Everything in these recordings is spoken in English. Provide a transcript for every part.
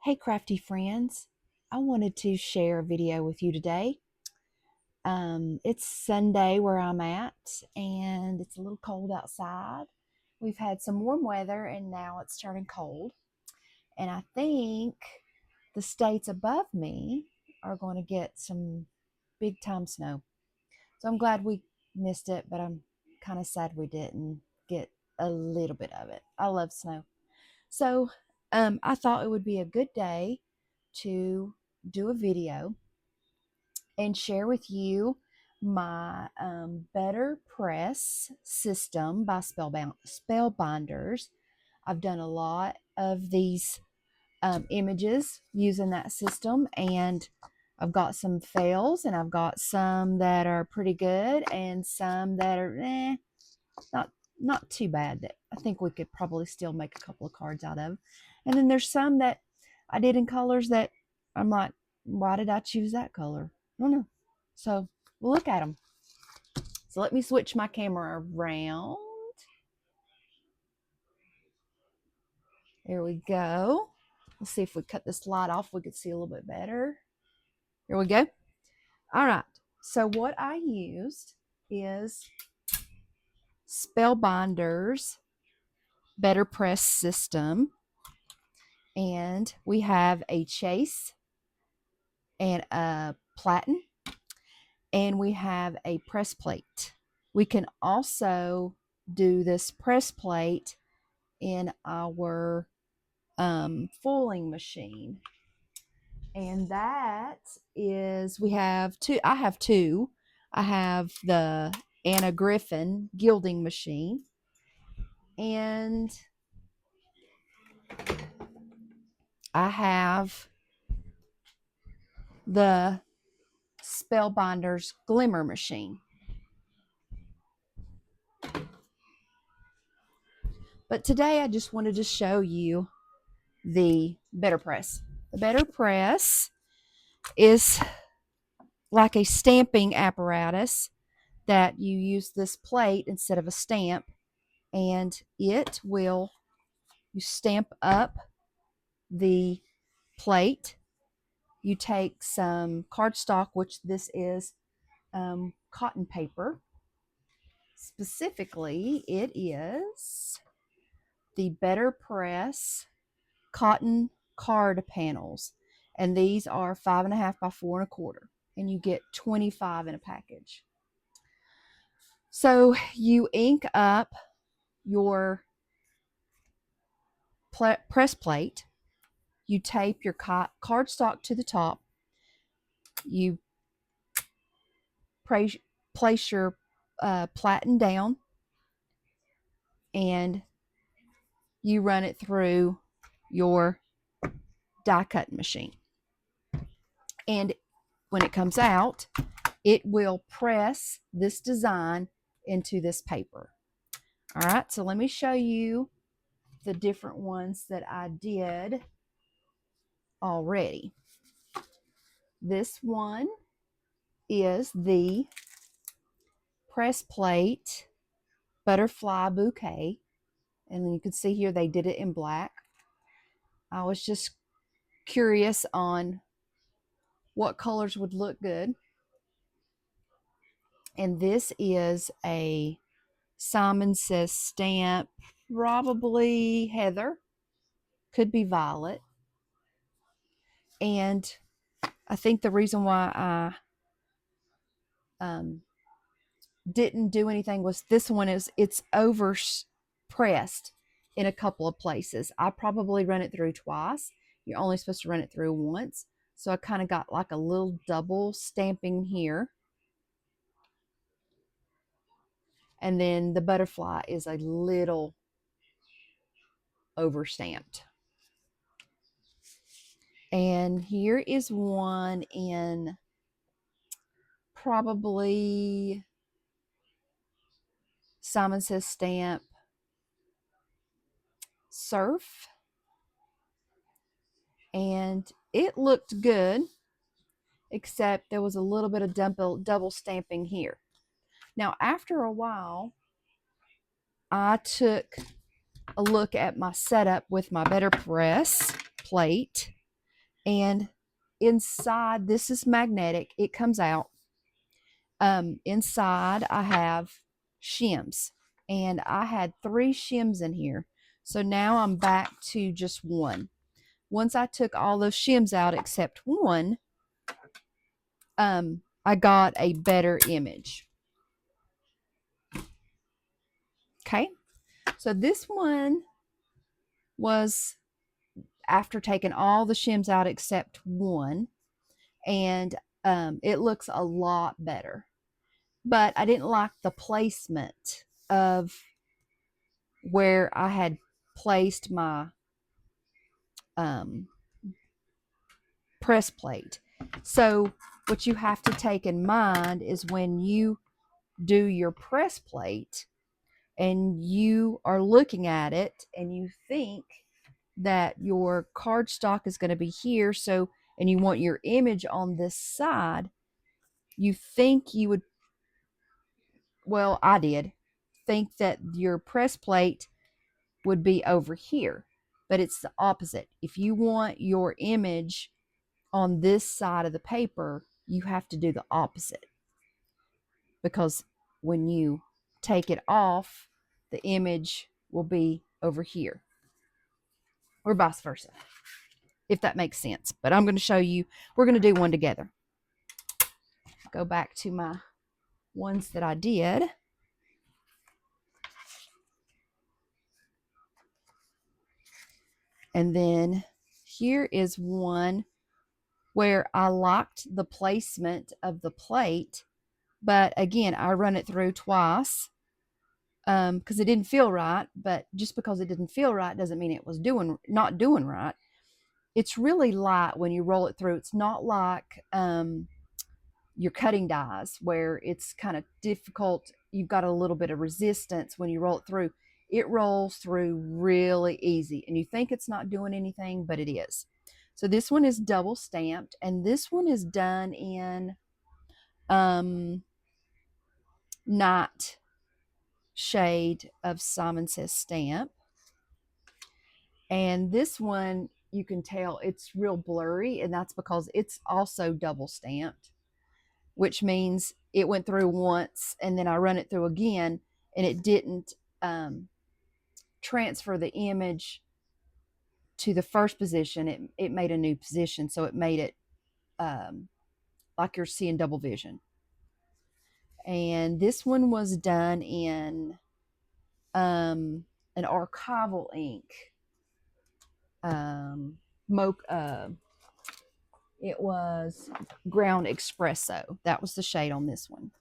Hey crafty friends, I wanted to share a video with you today. It's Sunday where I'm at and it's a little cold outside. We've had some warm weather and now it's turning cold. And I think the states above me are going to get some big time snow. So I'm glad we missed it, but I'm kind of sad we didn't get a little bit of it. I love snow. So I thought it would be a good day to do a video and share with you my Betterpress system by Spellbinders. I've done a lot of these images using that system, and I've got some fails, and I've got some that are pretty good, and some that are not too bad that I think we could probably still make a couple of cards out of. And then there's some that I did in colors that I'm like, why did I choose that color? I don't know. So we'll look at them. So let me switch my camera around. There we go. Let's see if we cut this light off, we could see a little bit better. Here we go. All right. So what I used is Spellbinders Betterpress system. And we have a chase and a platen, and we have a press plate. We can also do this press plate in our foiling machine, and that is, we have two. I have two. I have the Anna Griffin gilding machine, and I have the Spellbinders glimmer machine. But today I just wanted to show you the Betterpress. The Betterpress is like a stamping apparatus that you use this plate instead of a stamp, and it will, you stamp up the plate. You take some cardstock, which this is cotton paper. Specifically, it is the Betterpress cotton card panels, and these are 5.5 by 4.25, and you get 25 in a package. So you ink up your press plate, you tape your cardstock to the top, you place your platen down, and you run it through your die cutting machine. And when it comes out, it will press this design into this paper. All right, so let me show you the different ones that I did already. This one is the press plate butterfly bouquet, and you can see here they did it in black. I was just curious on what colors would look good. And this is a Simon Says stamp, probably heather, could be violet. And I think the reason why I didn't do anything was this one it's over pressed in a couple of places. I probably run it through twice. You're only supposed to run it through once. So I kind of got like a little double stamping here. And then the butterfly is a little over stamped. And here is one in probably Simon Says stamp surf, and it looked good, except there was a little bit of double stamping here. Now after a while, I took a look at my setup with my Betterpress plate, And inside, this is magnetic. It comes out. Inside, I have shims. And I had 3 shims in here. So now I'm back to just 1. Once I took all those shims out except 1, I got a better image. Okay, so this one was after taking all the shims out except 1, and it looks a lot better. But I didn't like the placement of where I had placed my press plate. So what you have to take in mind is when you do your press plate and you are looking at it and you think that your cardstock is going to be here, so, and you want your image on this side, you think you would, well, I did think that your press plate would be over here, but it's the opposite. If you want your image on this side of the paper, you have to do the opposite, because when you take it off, the image will be over here, or vice versa, if that makes sense. But I'm going to show you, we're going to do one together. Go back to my ones that I did. And then here is one where I locked the placement of the plate, but again, I run it through twice because it didn't feel right. But just because it didn't feel right doesn't mean it was not doing right. It's really light when you roll it through. It's not like your cutting dies where it's kind of difficult. You've got a little bit of resistance when you roll it through. It rolls through really easy, and you think it's not doing anything, but it is. So this one is double stamped, and this one is done in Night shade of Simon Says Stamp. And this one, you can tell it's real blurry, and that's because it's also double stamped, which means it went through once and then I run it through again, and it didn't transfer the image to the first position. It made a new position, so it made it like you're seeing double vision. And this one was done in an Archival ink. It was Ground Espresso. That was the shade on this one.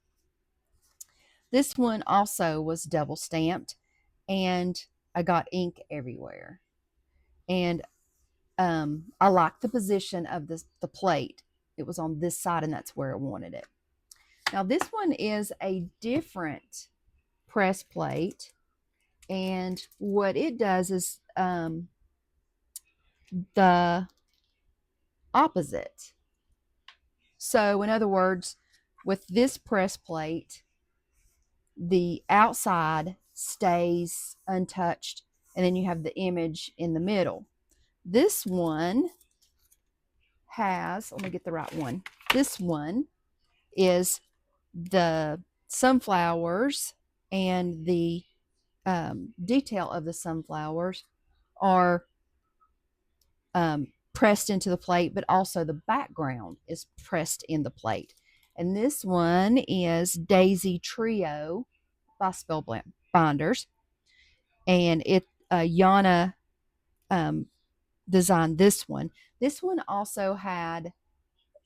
This one also was double stamped, and I got ink everywhere. And I liked the position of the plate. It was on this side, and that's where I wanted it. Now this one is a different press plate, and what it does is the opposite. So in other words, with this press plate, the outside stays untouched, and then you have the image in the middle. This one has, let me get the right one. This one is the sunflowers, and the detail of the sunflowers are pressed into the plate, but also the background is pressed in the plate. And this one is Daisy Trio by Spellbinders, and Yana designed this one. This one also had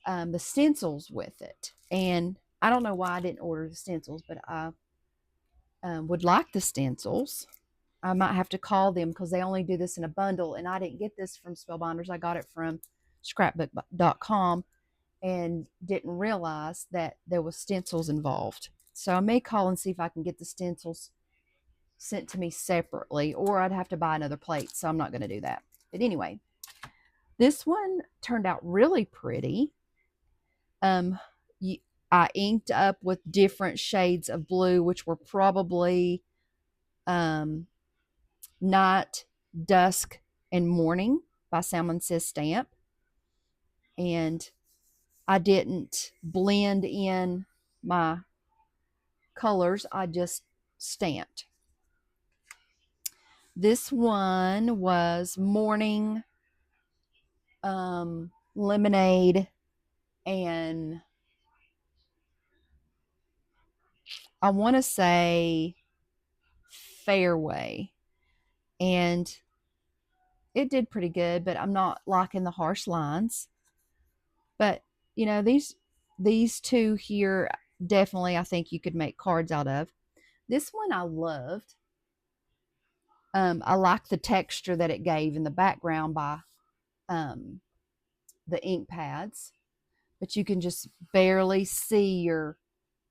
the stencils with it, and I don't know why I didn't order the stencils, but I would like the stencils. I might have to call them because they only do this in a bundle, and I didn't get this from Spellbinders. I got it from scrapbook.com and didn't realize that there was stencils involved. So I may call and see if I can get the stencils sent to me separately, or I'd have to buy another plate, so I'm not going to do that. But anyway, this one turned out really pretty. I inked up with different shades of blue, which were probably Night, Dusk, and Morning by Simon Says Stamp. and I didn't blend in my colors. I just stamped. This one was morning lemonade and I want to say fairway, and it did pretty good, but I'm not liking the harsh lines. But you know, these two here definitely I think you could make cards out of. This one I loved. I like the texture that it gave in the background by the ink pads, but you can just barely see your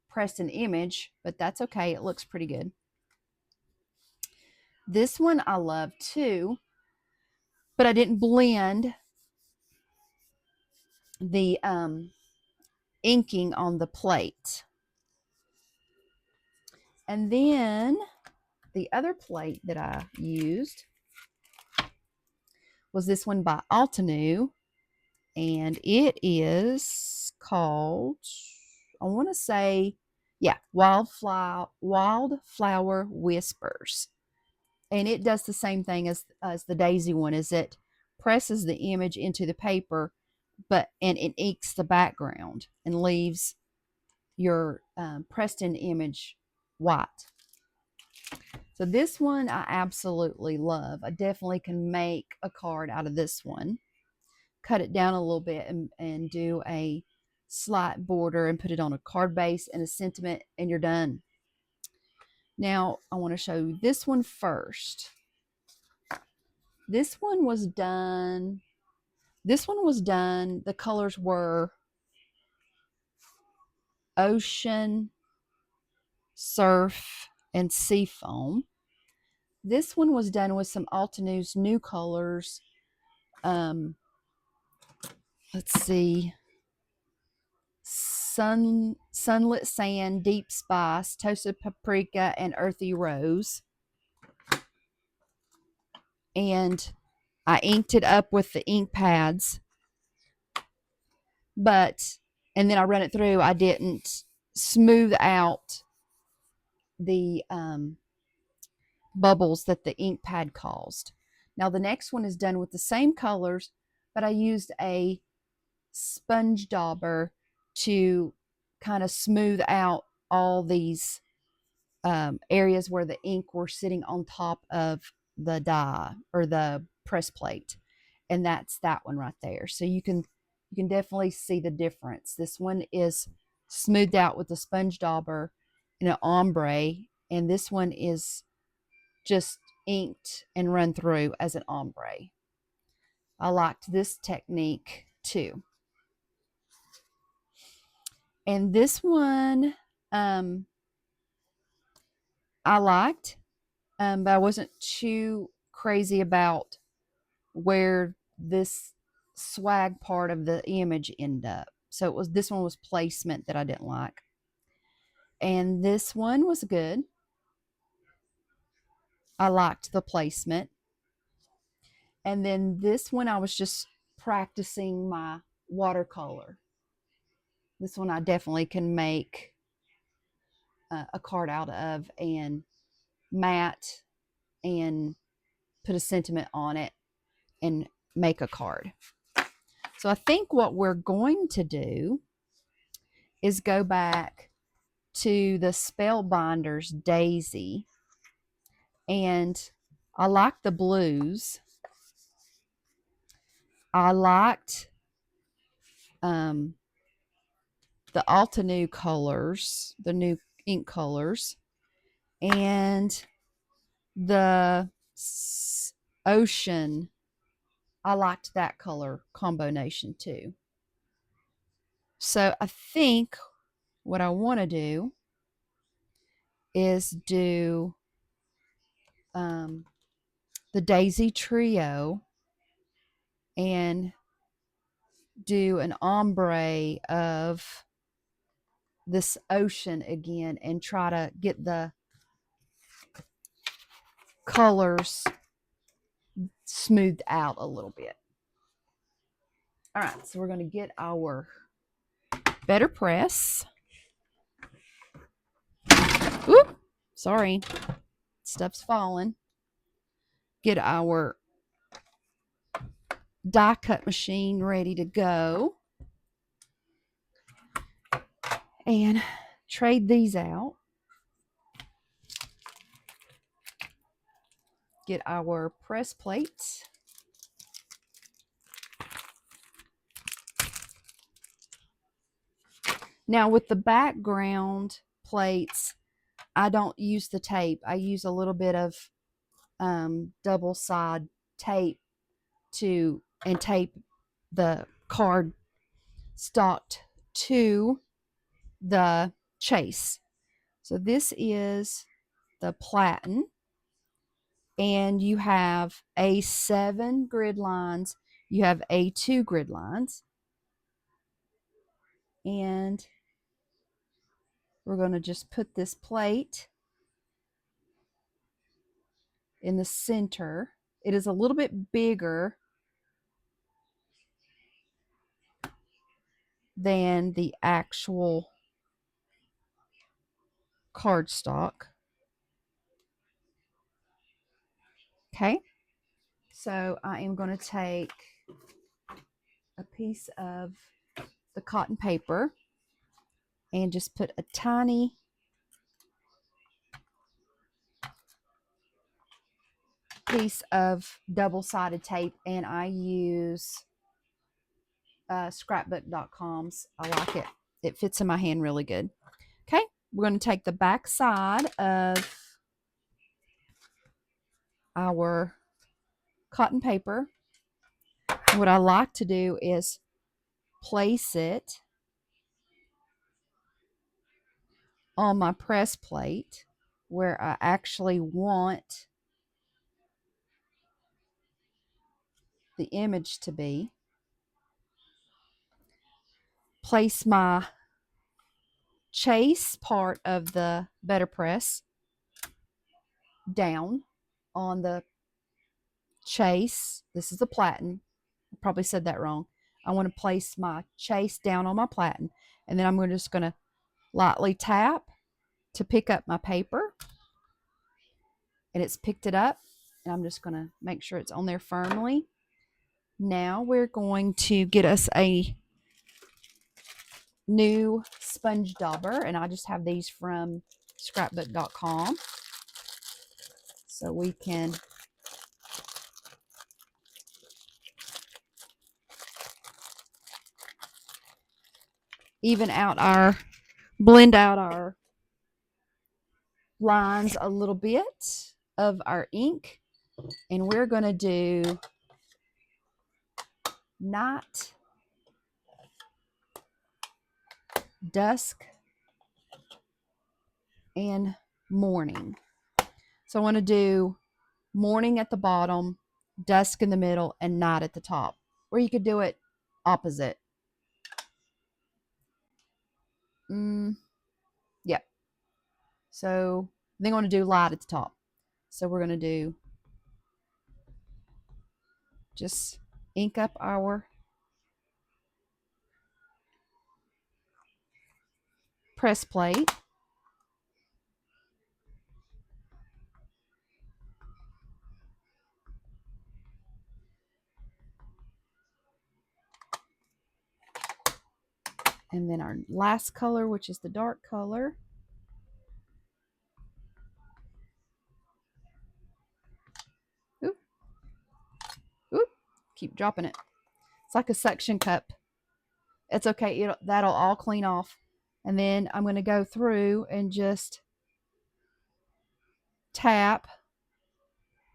pressed image, but that's okay. It looks pretty good. This one I love too, but I didn't blend the inking on the plate. And then the other plate that I used was this one by Altenew, and it is called, I want to say, yeah, Wildflower Whispers. And it does the same thing as the Daisy one, is it presses the image into the paper, and it inks the background and leaves your pressed in image white. So this one I absolutely love. I definitely can make a card out of this one. Cut it down a little bit and do a slight border and put it on a card base and a sentiment, and you're done. Now I want to show you this one first. This one was done. The colors were ocean, surf, and seafoam. This one was done with some Altenew's new colors. Let's see. Sunlit sand, deep spice, toasted paprika, and earthy rose. And I inked it up with the ink pads, and then I run it through. I didn't smooth out the bubbles that the ink pad caused. Now the next one is done with the same colors, but I used a sponge dauber to kind of smooth out all these areas where the ink were sitting on top of the die or the press plate, and that's that one right there. So you can definitely see the difference. This one is smoothed out with the sponge dauber in an ombre, and this one is just inked and run through as an ombre. I liked this technique too. And this one I liked, but I wasn't too crazy about where this swag part of the image ended up. So this one was placement that I didn't like. And this one was good. I liked the placement. And then this one I was just practicing my watercolor. This one I definitely can make a card out of and matte and put a sentiment on it and make a card. So I think what we're going to do is go back to the Spellbinders Daisy, and I like the blues. I liked the Altenew colors, the new ink colors, and the ocean. I liked that color combination too. So I think what I want to do is do the Daisy Trio and do an ombre of this ocean again and try to get the colors smoothed out a little bit. All right, so we're going to get our Betterpress. Oop, sorry, stuff's falling. Get our die cut machine ready to go. And trade these out. Get our press plates. Now with the background plates, I don't use the tape. I use a little bit of double side tape and tape the card stocked to the chase. So this is the platen, and you have A7 grid lines, you have A2 grid lines, and we're going to just put this plate in the center. It is a little bit bigger than the actual cardstock. Okay, so I am going to take a piece of the cotton paper and just put a tiny piece of double-sided tape, and I use scrapbook.com's. I like it. It fits in my hand really good. Okay, we're going to take the back side of our cotton paper. What I like to do is place it on my press plate where I actually want the image to be. Place my chase part of the Betterpress down on the chase. This is the platen. I probably said that wrong. I want to place my chase down on my platen, and then I'm just going to lightly tap to pick up my paper, and it's picked it up, and I'm just going to make sure it's on there firmly. Now we're going to get us a new sponge dauber, and I just have these from scrapbook.com, so we can blend out our lines a little bit of our ink, and we're going to do night, dusk, and morning. So I want to do morning at the bottom, dusk in the middle, and night at the top. Or you could do it opposite. Yep. So then I want to do light at the top. So we're going to do just ink up our press plate. And then our last color, which is the dark color. Oop. Oop. Keep dropping it. It's like a suction cup. It's okay. That'll all clean off. And then I'm going to go through and just tap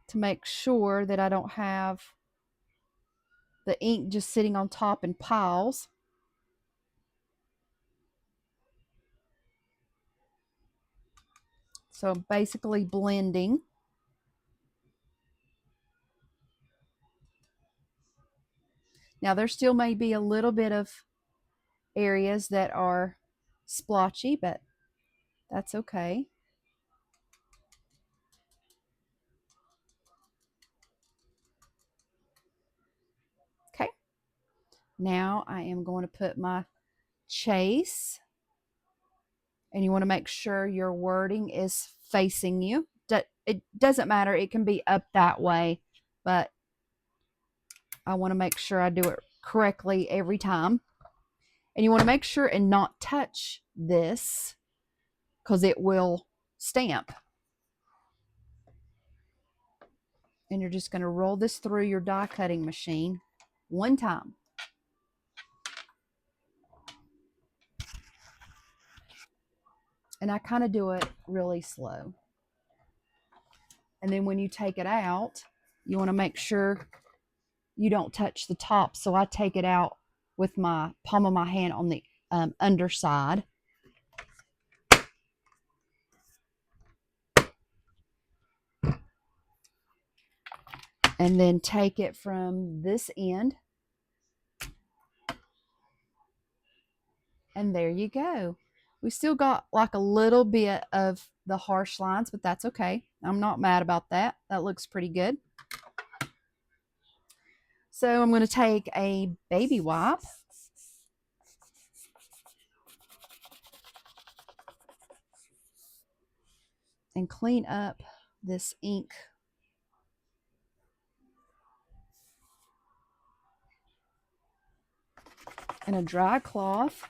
to make sure that I don't have the ink just sitting on top in piles. So I'm basically blending. Now there still may be a little bit of areas that are splotchy, but that's okay. Okay. Now I am going to put my chase, and you want to make sure your wording is facing you. It doesn't matter, it can be up that way, but I want to make sure I do it correctly every time. And you want to make sure and not touch this because it will stamp. And you're just going to roll this through your die cutting machine one time. And I kind of do it really slow. And then when you take it out, you want to make sure you don't touch the top. So I take it out with my palm of my hand on the underside. And then take it from this end. And there you go. We still got like a little bit of the harsh lines, but that's okay. I'm not mad about that. That looks pretty good. So I'm going to take a baby wipe and clean up this ink. And a dry cloth.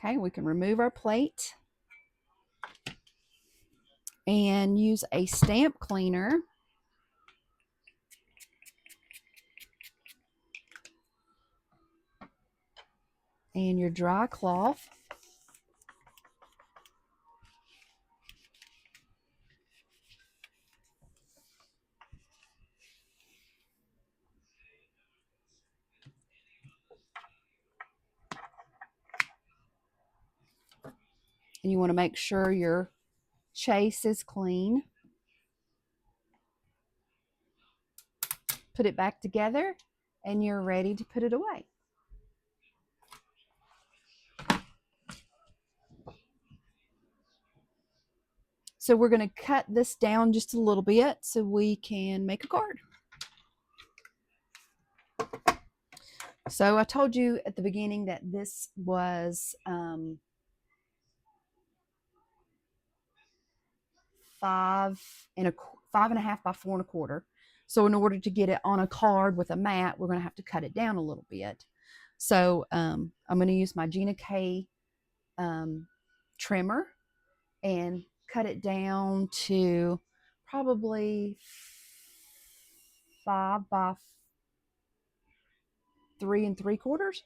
Okay, we can remove our plate and use a stamp cleaner and your dry cloth. And you want to make sure your chase is clean. Put it back together and you're ready to put it away. So we're going to cut this down just a little bit so we can make a card. So I told you at the beginning that this was 5.5 by 4.25. So in order to get it on a card with a mat, we're going to have to cut it down a little bit. So I'm going to use my Gina K trimmer and cut it down to probably 5 by 3.75.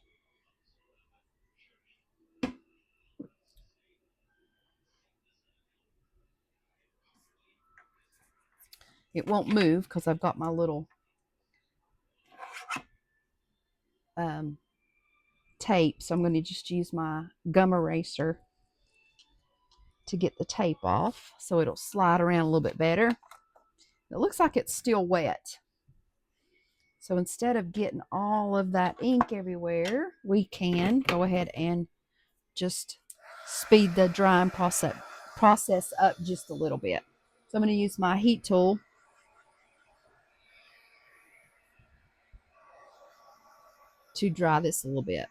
It won't move because I've got my little tape. So I'm going to just use my gum eraser to get the tape off so it'll slide around a little bit better. It looks like it's still wet. So instead of getting all of that ink everywhere, we can go ahead and just speed the drying process up just a little bit. So I'm going to use my heat tool to dry this a little bit.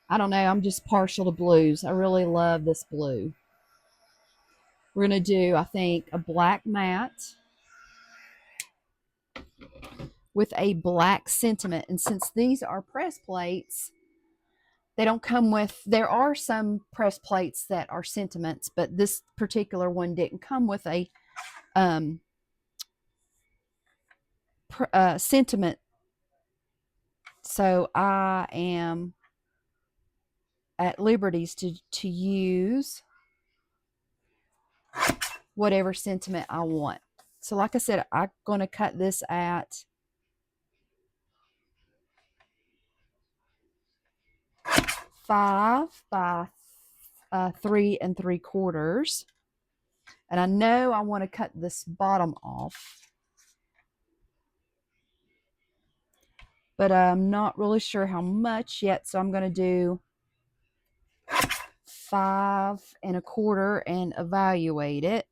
I don't know, I'm just partial to blues. I really love this blue. We're going to do, I think, a black matte with a black sentiment. And since these are press plates, they don't come with, there are some press plates that are sentiments, but this particular one didn't come with a sentiment. So I am at liberties to use whatever sentiment I want. So like I said, I'm going to cut this at 5 by 3.75. And I know I want to cut this bottom off, but I'm not really sure how much yet. So I'm going to do 5 1/4 and evaluate it.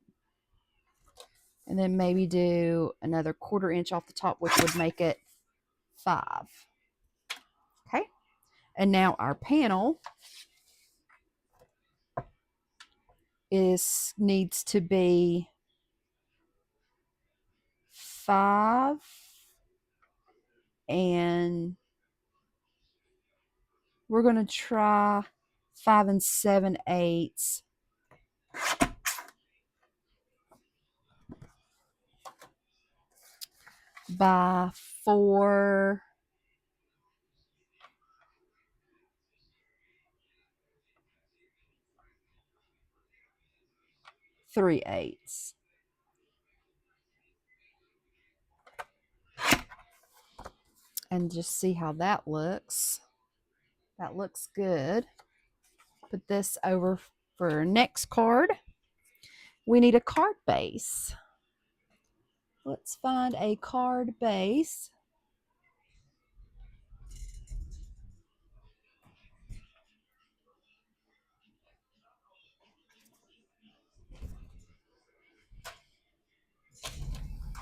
And then maybe do another 1/4 inch off the top, which would make it 5. Okay. And now our panel needs to be 5 and we're going to try 5 7/8 by 4 3/8. And just see how that looks. That looks good. Put this over for our next card. We need a card base. Let's find a card base.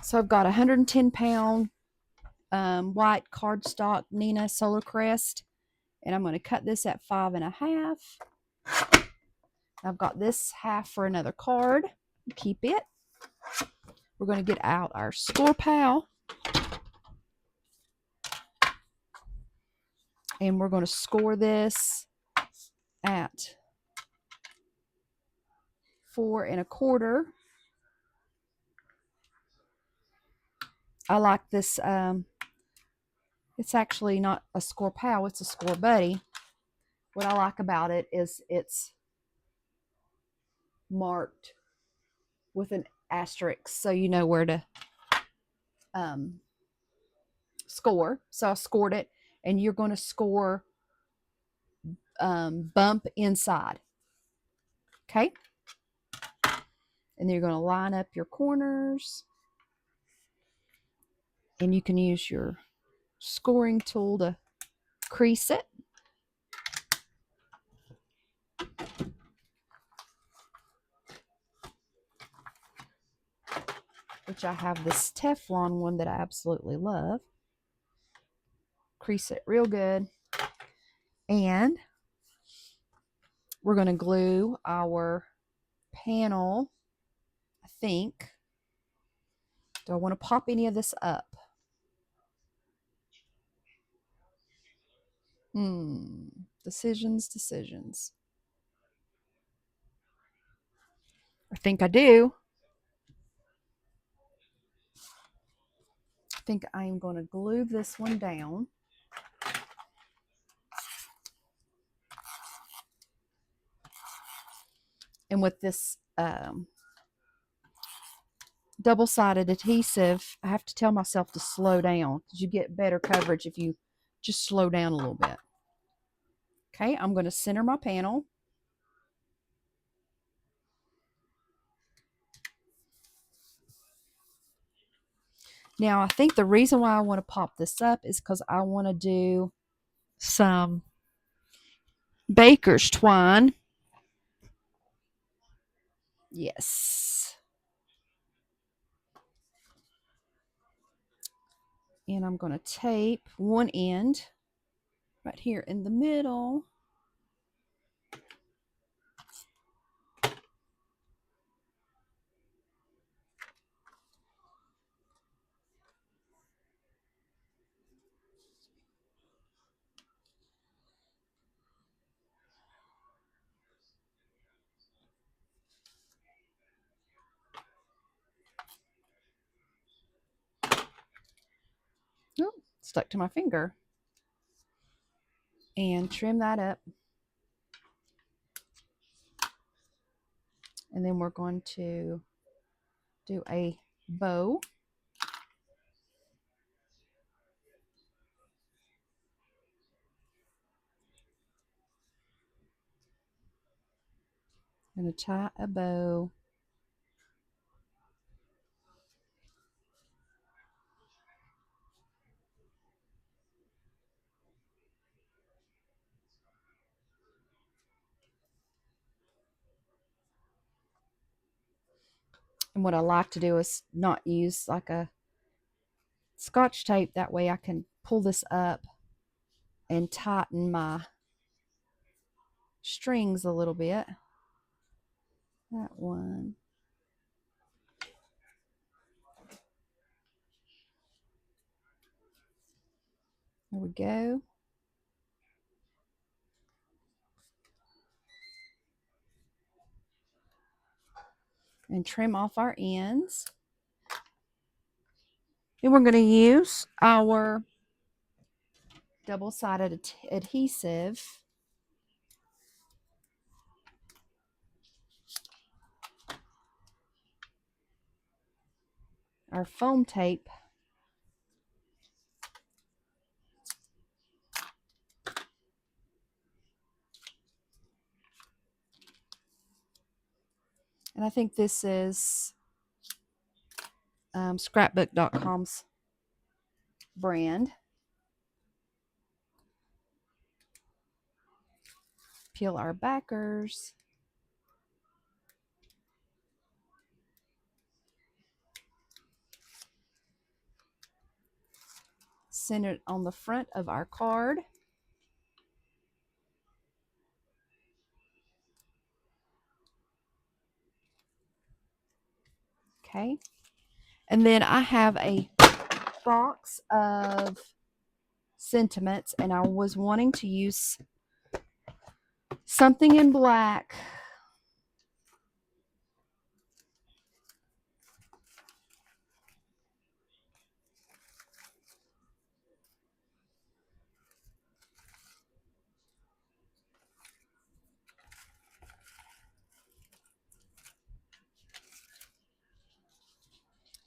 So I've got a 110-pound white cardstock Nina Solar Crest, and I'm going to cut this at 5 1/2. I've got this half for another card. Keep it. We're going to get out our score pal, and we're going to score this at 4 1/4. I like this. It's actually not a score pal, it's a score buddy. What I like about it is it's marked with an asterisk, so you know where to score. So I scored it, and you're going to score bump inside. Okay? And then you're going to line up your corners, and you can use your scoring tool to crease it. Which I have this Teflon one that I absolutely love. Crease it real good. And we're going to glue our panel, I think. Do I want to pop any of this up? Decisions. I think I do. I think I am going to glue this one down. And with this double-sided adhesive, I have to tell myself to slow down, because you get better coverage if you just slow down a little bit. Okay, I'm going to center my panel. Now, I think the reason why I want to pop this up is because I want to do some baker's twine. Yes. And I'm going to tape one end right here in the middle. Oh, stuck to my finger. And trim that up. And then we're going to do a bow. I'm going to tie a bow. And what I like to do is not use like a Scotch tape. That way I can pull this up and tighten my strings a little bit. That one. There we go. And trim off our ends. Then we're going to use our double-sided adhesive. Our foam tape. And I think this is scrapbook.com's brand. Peel our backers. Center it on the front of our card. Okay. And then I have a box of sentiments, and I was wanting to use something in black.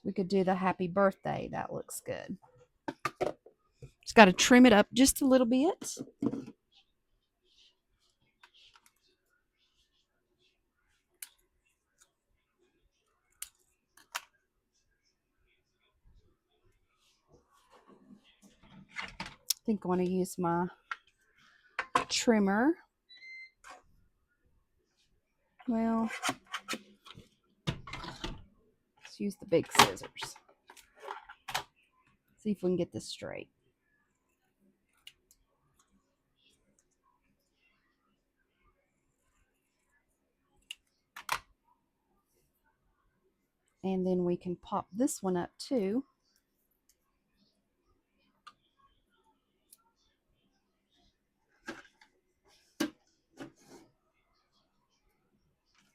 We could do the happy birthday. That looks good. Just got to trim it up just a little bit. I think I want to use my trimmer. Well, let's use the big scissors. See if we can get this straight. And then we can pop this one up too.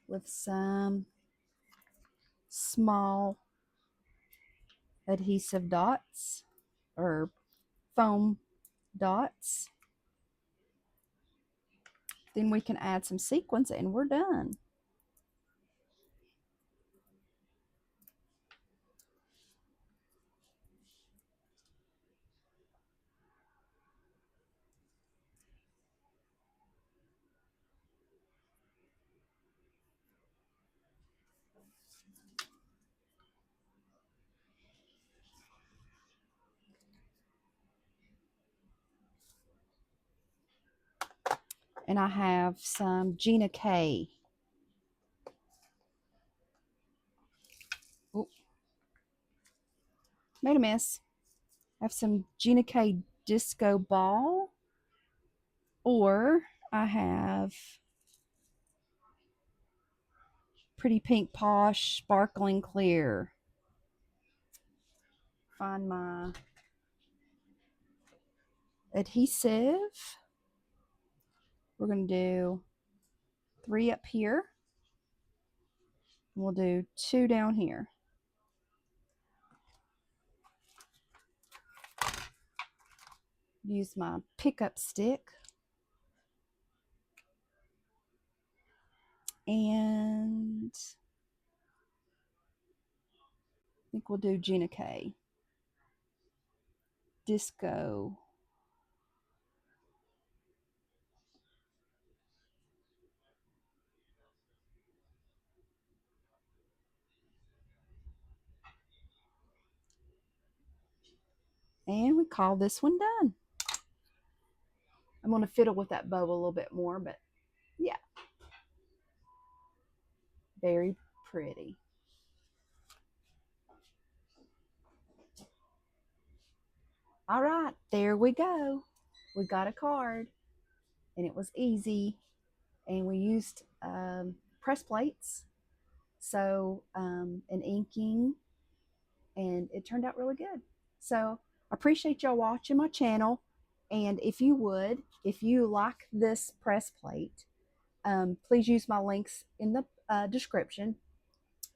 With some small adhesive dots or foam dots. Then we can add some sequins and we're done. And I have some Gina K. Ooh. Made a mess. I have some Gina K Disco Ball. Or I have Pretty Pink Posh Sparkling Clear. Find my adhesive. We're going to do 3 up here. We'll do 2 down here. Use my pickup stick. And I think we'll do Gina K. Disco. And we call this one done. I'm going to fiddle with that bow a little bit more, but yeah. Very pretty. All right, there we go. We got a card, and it was easy. And we used press plates, so and inking, and it turned out really good. So I appreciate y'all watching my channel. And if you would, if you like this press plate, please use my links in the description.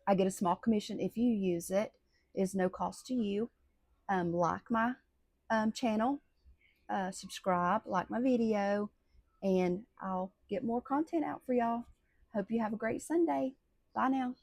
I get a small commission if you use it. It is no cost to you. Like my channel, subscribe, like my video, and I'll get more content out for y'all. Hope you have a great Sunday. Bye now.